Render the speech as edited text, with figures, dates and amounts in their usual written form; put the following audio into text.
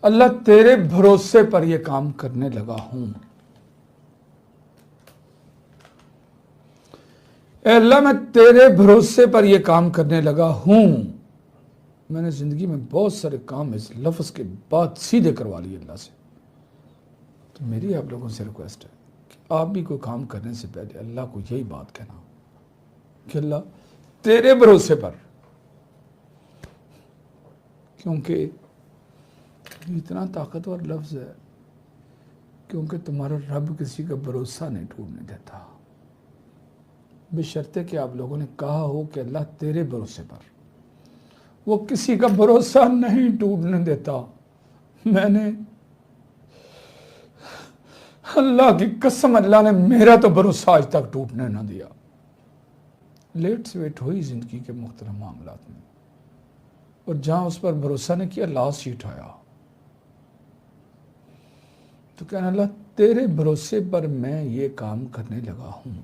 اللہ تیرے بھروسے پر یہ کام کرنے لگا ہوں۔ اے اللہ میں تیرے بھروسے پر یہ کام کرنے لگا ہوں۔ میں نے زندگی میں بہت سارے کام اس لفظ کے بعد سیدھے کروا لیے اللہ سے۔ تو میری آپ لوگوں سے ریکویسٹ ہے کہ آپ بھی کوئی کام کرنے سے پہلے اللہ کو یہی بات کہنا کہ اللہ تیرے بھروسے پر، کیونکہ یہ اتنا طاقتور لفظ ہے، کیونکہ تمہارا رب کسی کا بھروسہ نہیں ٹوٹنے دیتا، بشرطے کہ آپ لوگوں نے کہا ہو کہ اللہ تیرے بھروسے پر، وہ کسی کا بھروسہ نہیں ٹوٹنے دیتا۔ میں نے اللہ کی قسم، اللہ نے میرا تو بھروسہ آج تک ٹوٹنے نہ دیا۔ لیٹ سویٹ ہوئی زندگی کے مختلف معاملات میں، اور جہاں اس پر بھروسہ نے کیا لاسٹ شیٹ آیا، تو کہنا اللہ تیرے بھروسے پر میں یہ کام کرنے لگا ہوں۔